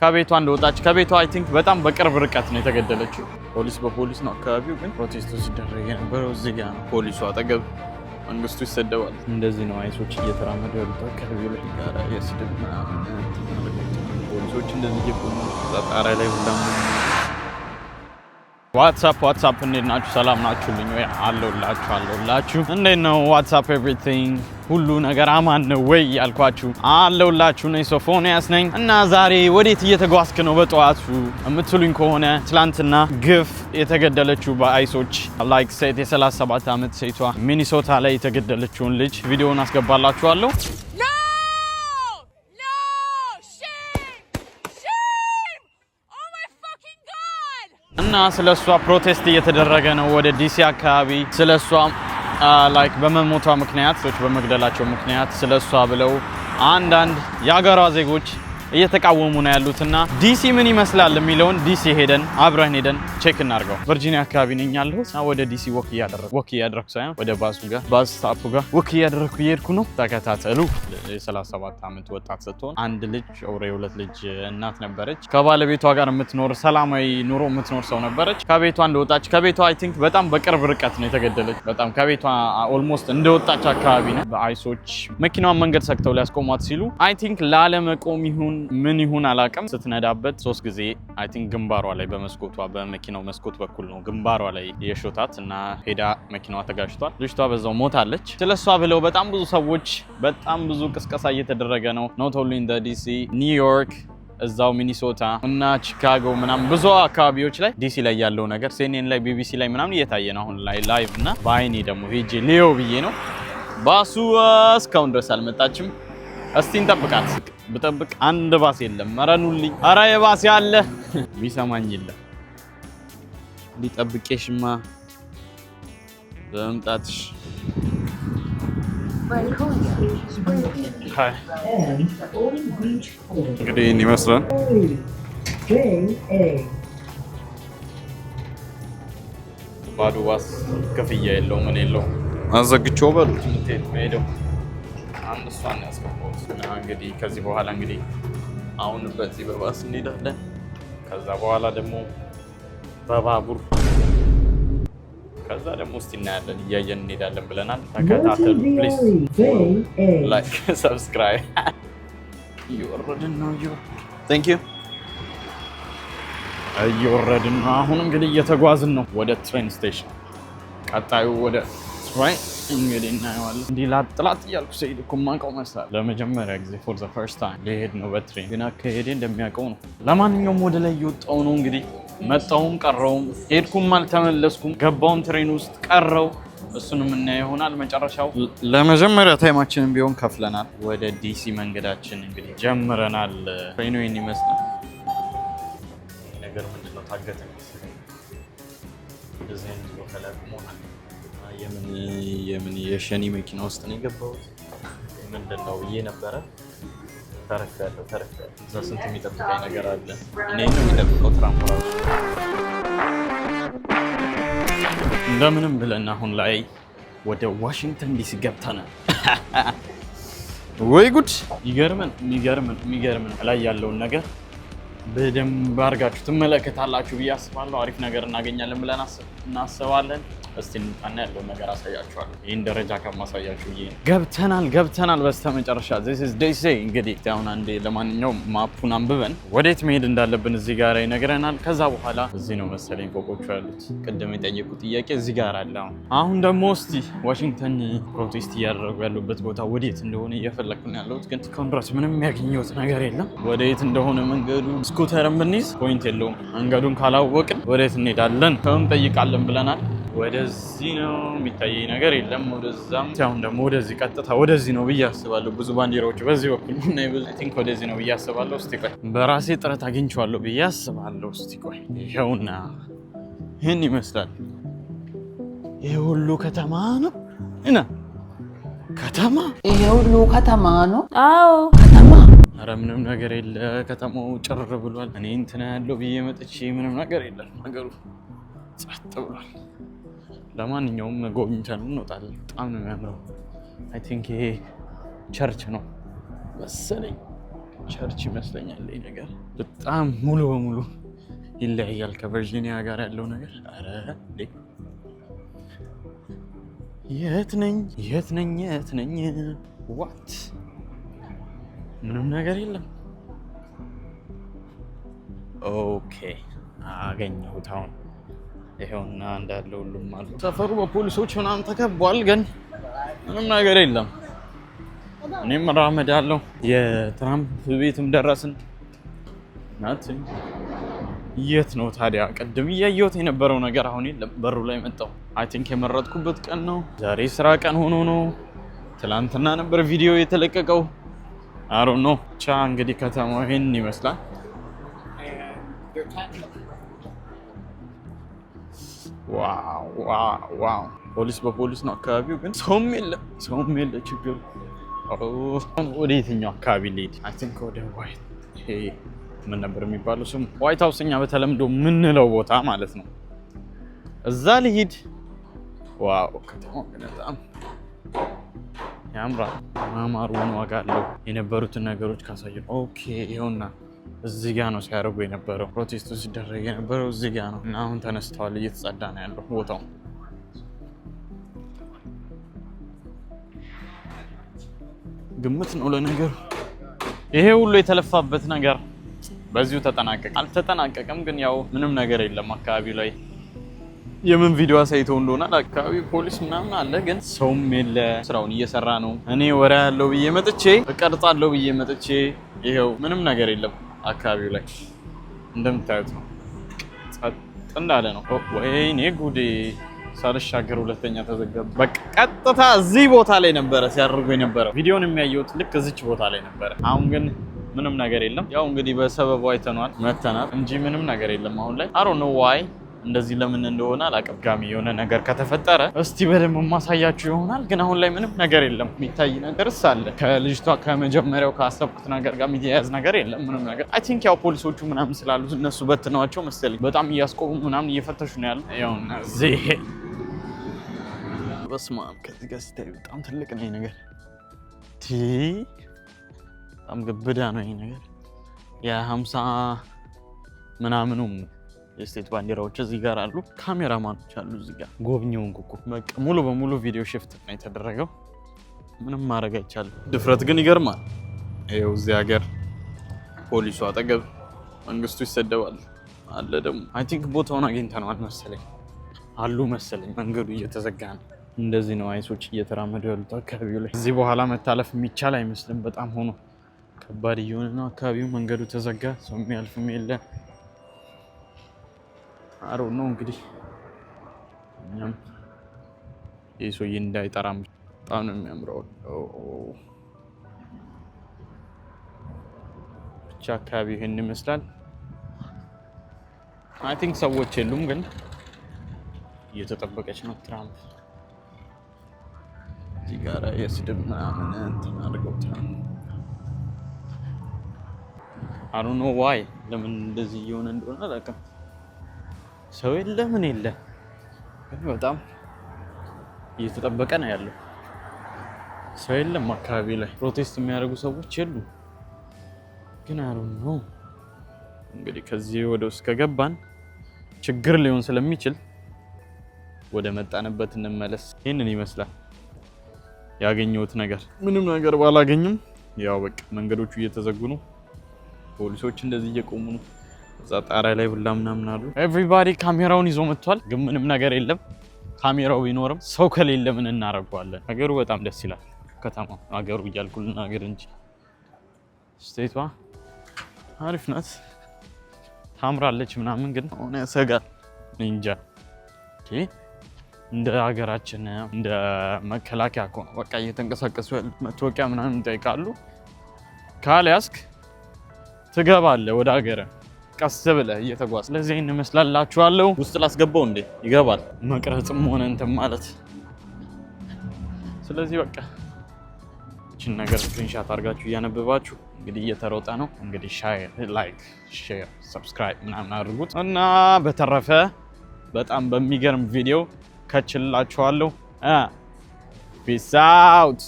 ከቤቷ እንደወጣች ከቤቷ አይ ቲንክ በጣም በቅርብ ርቀት ነው የተገደለችው። ፖሊስ በፖሊስ ነው አካባቢው ግን ፕሮቴስቱ ሲደረግ የነበረው እዚህ ጋር ነው። ፖሊሱ አጠገብ መንግስቱ ይሰደባል። እንደዚህ ነው አይሶች እየተራመዱ ያሉት አካባቢው ላይ ጋራ የስድብ ፖሊሶች እንደዚህ እየቆሙ ጣጣራ ላይ ሁላም ዋትስአፕ እንዴት ናችሁ? ሰላም ናችሁልኝ ወይ? አለሁላችሁ እንዴት ነው ዋትስአፕ ኤቭሪቲንግ ሁሉ ነገር አማን ነው ወይ ያልኳችሁ አለሁላችሁ ነኝ። ሶፎንያስ ነኝ እና ዛሬ ወዴት እየተጓዝክ ነው በጠዋቱ የምትሉኝ ከሆነ ትላንትና ግፍ የተገደለችው በአይሶች ላይክ ሴት የ37 ዓመት ሴቷ ሚኒሶታ ላይ የተገደለችውን ልጅ ቪዲዮውን አስገባላችኋለሁ። እና ስለሷ ፕሮቴስት እየተደረገ ነው ወደ ዲሲ አካባቢ ስለሷ ላይክ በመሞቷ ምክንያት ሰዎች በመግደላቸው ምክንያት ስለሷ ብለው አንዳንድ የአገሯ ዜጎች እየተቃወሙ ነው ያሉትና ዲሲ ምን ይመስላል የሚለውን ዲሲ አብረን ሄደን ቼክ እናርገው። ቨርጂኒያ አካባቢ ነኝ ያለሁት እና ወደ ዲሲ ወክ እያደረኩ ሳይሆን ወደ ባስ ስታፑ ጋር ወክ እያደረኩ እየሄድኩ ነው። ተከታተሉ። የ37 ዓመት ወጣት ስትሆን አንድ ልጅ የሁለት ልጅ እናት ነበረች። ከባለቤቷ ጋር የምትኖር ሰላማዊ ኑሮ የምትኖር ሰው ነበረች። ከቤቷ እንደወጣች ከቤቷ አይ ቲንክ በጣም በቅርብ ርቀት ነው የተገደለች። በጣም ከቤቷ ኦልሞስት እንደወጣች አካባቢ ነው በአይሶች መኪናዋን መንገድ ሰክተው ሊያስቆሟት ሲሉ አይ ቲንክ ላለመቆም ይሁን ምን ይሁን አላቀም ስትነዳበት 3 ጊዜ አይ ቲንክ ግንባሯ ላይ በመኪናው መስኮት በኩል ነው ግንባሯ ላይ የሾታት እና ሄዳ መኪናዋ ተጋጭቷል። ልጅቷ በዛው ሞታለች። ስለሷ ብለው በጣም ብዙ ሰዎች በጣም ብዙ ቅስቀሳ እየተደረገ ነው። ኖት ኦንሊ ኢን ዲሲ ኒውዮርክ እዛው ሚኒሶታ እና ቺካጎ ምናምን ብዙ አካባቢዎች ላይ ዲሲ ላይ ያለው ነገር CNN ላይ ቢቢሲ ላይ ምናምን እየታየ ነው አሁን ላይ ላይቭ እና በአይኔ ደግሞ ሄጄ ሊዮ ብዬ ነው። ባሱ እስካሁን ድረስ አልመጣችም። እስቲ እንጠብቃት። ብጠብቅ አንድ ባስ የለም። መረኑልኝ። ኧረ የባስ ያለ ቢሰማኝ የለም። ሊጠብቄሽማ በመምጣትሽ እንግዲህ ይመስላል። ባዶ ባስ ክፍያ የለው ምን የለው አዘግቼው በሉት ሄደው አንድ እሷን ያስገባሁት እና እንግዲህ ከዚህ በኋላ እንግዲህ አሁን በዚህ በባስ እንሄዳለን። ከዛ በኋላ ደግሞ በባቡር ከዛ ደግሞ እስቲ እናያለን እያየን እንሄዳለን ብለናል። ተከታተሉ ፕሊዝ ላይክ ሰብስክራይብ እየወረድን ነው ቴንክ ዩ እየወረድን ነው። አሁን እንግዲህ እየተጓዝን ነው ወደ ትሬን ስቴሽን ቀጣዩ ወደ ትሬን እንግዲህ እናየዋለን። እንዲህ ላጥላት እያልኩ ስሄድ እኮ የማውቀው መሰለህ ለመጀመሪያ ጊዜ for the first time ልሄድ ነው በትሬን ግን አካሄዴ እንደሚያውቀው ነው። ለማንኛውም ወደ ላይ እየወጣሁ ነው እንግዲህ መጣሁም ቀረውም ሄድኩም አልተመለስኩም ገባውም ትሬን ውስጥ ቀረው እሱንም እናየው ይሆናል መጨረሻው። ለመጀመሪያ ታይማችንን ቢሆን ከፍለናል። ወደ ዲሲ መንገዳችን እንግዲህ ጀምረናል። ትሬኑ ይሄን ይመስላል። ነገር ምንድነው ታገተ መሰለኝ እንደዚህ ነው ከላቁሞናል። የምን የሸኒ መኪና ውስጥ ነው የገባሁት። ምንድነው ብዬ ነበረ ተረፈያለሁ። እዛ ስንት የሚጠብቀኝ ነገር አለ። እኔ ነው የሚጠብቀው ትራንስፖርት እንደምንም ብለን አሁን ላይ ወደ ዋሽንግተን ዲሲ ገብተናል። ወይ ጉድ! የሚገርምን ላይ ያለውን ነገር በደንብ አድርጋችሁ ትመለከታላችሁ ብዬ አስባለሁ። አሪፍ ነገር እናገኛለን ብለን እናስባለን። እስቲ እንጣና ያለውን ነገር አሳያችኋለሁ። ይሄን ደረጃ ከማሳያችሁ ይሄ ገብተናል በስተመጨረሻ this is day say እንግዲህ አሁን አንዴ ለማንኛውም ማፑን አንብበን ወዴት መሄድ እንዳለብን እዚህ ጋር ይነግረናል። ከዛ በኋላ እዚህ ነው መሰለኝ ፎቆቹ ያሉት። ቅድም የጠየቁት ጥያቄ እዚህ ጋር አለ። አሁን ደግሞ እስቲ ዋሽንግተን ፕሮቴስት እያደረጉ ያሉበት ቦታ ወዴት እንደሆነ እየፈለኩ ነው ያለሁት ግን ኮንትራስ ምንም ያገኘሁት ነገር የለም። ወዴት እንደሆነ መንገዱ ስኩተርም ብንይዝ ፖይንት የለውም። መንገዱን ካላወቅን ወዴት እንሄዳለን? እንጠይቃለን ብለናል። ወደዚህ ነው የሚታየኝ ነገር የለም። ወደዛም አሁን ደግሞ ወደዚህ ቀጥታ ወደዚህ ነው ብዬ አስባለሁ። ብዙ ባንዲራዎች በዚህ በኩል እና አይ ቲንክ ወደዚህ ነው ብዬ አስባለሁ። እስቲ ቆይ በራሴ ጥረት አግኝቼዋለሁ ብዬ አስባለሁ። እስቲ ቆይ ይኸውና ይሄን ይመስላል። ይሄ ሁሉ ከተማ ነው እና ይሄ ሁሉ ከተማ ነው። አዎ ከተማ። ኧረ ምንም ነገር የለ። ከተማው ጭር ብሏል። እኔ እንትና ያለው ብዬ መጥቼ ምንም ነገር የለም። ነገሩ ጸጥ ብሏል። ለማንኛውም ጎብኝተን እንወጣለን። በጣም ነው የሚያምረው። አይ ቲንክ ይሄ ቸርች ነው መሰለኝ። ቸርች ይመስለኛል ይሄ ነገር በጣም ሙሉ በሙሉ ይለያያል ከቨርጂኒያ ጋር ያለው ነገር አረ የት ነኝ ዋት ምንም ነገር የለም ኦኬ አገኘሁት አሁን ይሄውና እንዳለ ሁሉም አሉ ሰፈሩ በፖሊሶች ምናምን ተከቧል ግን ምንም ነገር የለም እኔም ራመዳለሁ የትራምፕ ቤትም ደረስን ናት የት ነው ታዲያ ቀደም እያየሁት የነበረው ነገር አሁን የለም በሩ ላይ መጣው አይ ቲንክ የመረጥኩበት ቀን ነው ዛሬ ስራ ቀን ሆኖ ነው ትላንትና ነበር ቪዲዮ የተለቀቀው አሮ ነው ቻ እንግዲህ ከተማው ይሄን ይመስላል ዋው ፖሊስ በፖሊስ ነው አካባቢው ግን ሰውም የለ ችግሩ ወደ የትኛው አካባቢ ልሄድ አይ ቲንክ ወደ ዋይት ምን ነበር የሚባለው ስሙ ዋይት ሃውስ እኛ በተለምዶ ምንለው ቦታ ማለት ነው እዛ ልሂድ ዋው ከተማው በጣም ያምራል ማማሩን ዋጋ አለው የነበሩትን ነገሮች ካሳየን ኦኬ ይኸውና እዚህ ጋር ነው ሲያደርጉ የነበረው ፕሮቴስቱ ሲደረግ የነበረው እዚህ ጋር ነው እና አሁን ተነስተዋል እየተጸዳ ነው ያለው ቦታው ግምት ነው ለነገሩ ይሄ ሁሉ የተለፋበት ነገር በዚሁ ተጠናቀቀ አልተጠናቀቀም ግን ያው ምንም ነገር የለም አካባቢው ላይ የምን ቪዲዮ አሳይተው እንደሆነ አካባቢ ፖሊስ ምናምን አለ ግን ሰውም የለ ስራውን እየሰራ ነው እኔ ወሬ ያለው ብዬ መጥቼ እቀርጻለሁ ብዬ መጥቼ ይሄው ምንም ነገር የለም አካባቢው ላይ እንደምታዩት ነው ጸጥ እንዳለ ነው ወይኔ ጉዴ ሳልሻገር ሁለተኛ ተዘጋብ በቃ ቀጥታ እዚህ ቦታ ላይ ነበር ሲያደርጉ የነበረው ቪዲዮን የሚያዩት ልክ እዚች ቦታ ላይ ነበር አሁን ግን ምንም ነገር የለም ያው እንግዲህ በሰበቡ አይተናል መተናል እንጂ ምንም ነገር የለም አሁን ላይ I don't know why እንደዚህ ለምን እንደሆነ አላቀጋሚ የሆነ ነገር ከተፈጠረ እስቲ በደንብ ማሳያችሁ ይሆናል ግን አሁን ላይ ምንም ነገር የለም የሚታይ ነገርስ አለ ከልጅቷ ከመጀመሪያው ካሰብኩት ነገር ጋር የሚያያዝ ነገር የለም ምንም ነገር I think ያው ፖሊሶቹ ምናምን ስላሉ እነሱ በትነዋቸው መሰለኝ በጣም እያስቆሙ ምናምን እየፈተሹ ነው ያለው ያው እዚህ በስመ አብ ከዚህ ጋር ሲታይ በጣም ትልቅ ነው ነገር በጣም ግብዳ ነው ይሄ ነገር የ50 ምናምኑም የስቴት ባንዲራዎች እዚህ ጋር አሉ ካሜራማኖች አሉ እዚህ ጋር ጎብኚውን ኩኩ በቃ ሙሉ በሙሉ ቪዲዮ ሽፍት ነው የተደረገው ምንም ማድረግ አይቻልም ድፍረት ግን ይገርማል ይሄው እዚህ ሀገር ፖሊሱ አጠገብ መንግስቱ ይሰደባል አለ ደግሞ አይ ቲንክ ቦታውን አግኝተናል መሰለኝ አሉ መሰለኝ መንገዱ እየተዘጋ ነው እንደዚህ ነው አይሶች እየተራመዱ ያሉት አካባቢው ላይ እዚህ በኋላ መታለፍ የሚቻል አይመስልም በጣም ሆኖ ከባድ እየሆነ ነው አካባቢው መንገዱ ተዘጋ ሰው የሚያልፍም የለ አሮ ነው እንግዲህ እኛም የሰውዬ እንዳይጠራም በጣም ነው የሚያምረው ብቻ አካባቢው ይሄን ይመስላል አይ ቲንክ ሰዎች የሉም ግን እየተጠበቀች ነው ትራምፕ እዚህ ጋር የስድብ ምናምን እንትን አድርገውታል I don't know why ለምን እንደዚህ እየሆነ እንደሆነ አላውቅም ሰው የለ ምን የለ በጣም እየተጠበቀ ነው ያለው ሰው የለም አካባቢ ላይ ፕሮቴስት የሚያደርጉ ሰዎች የሉ ግን I don't know እንግዲህ ከዚህ ወደ ውስጥ ከገባን ችግር ሊሆን ስለሚችል ወደ መጣንበት እንመለስ ይሄንን ይመስላል ያገኘሁት ነገር ምንም ነገር ባላገኝም ያው በቃ መንገዶቹ እየተዘጉ ነው ፖሊሶች እንደዚህ እየቆሙ ነው እዛ ጣራ ላይ ሁላ ምናምን አሉ ኤቭሪባዲ ካሜራውን ይዞ መጥቷል ግን ምንም ነገር የለም ካሜራው ቢኖርም ሰው ከሌለ ምን እናደርጋለን ሀገሩ በጣም ደስ ይላል ከተማው ሀገሩ እያልኩልን ሀገር እንጂ ስቴቷ አሪፍ ናት ታምራለች ምናምን ግን ሆነ ያሰጋል እንጃ እንደ ሀገራችን እንደ መከላከያ እኮ ነው በቃ እየተንቀሳቀሱ መታወቂያ ምናምን ይጠይቃሉ ካልያዝክ ትገባለህ ወደ ሀገር ቀስ ብለህ እየተጓዝ ስለዚህ እንመስላላችኋለሁ ውስጥ ላስገባው እንዴ ይገባል መቅረጽም ሆነ እንትን ማለት ስለዚህ በቃ እቺን ነገር ስክሪንሻት አድርጋችሁ እያነበባችሁ እንግዲህ እየተሮጠ ነው እንግዲህ ላይክ ሼር ሰብስክራይብ ምናምን አድርጉት እና በተረፈ በጣም በሚገርም ቪዲዮ ከችላችኋለሁ ፒስ አውት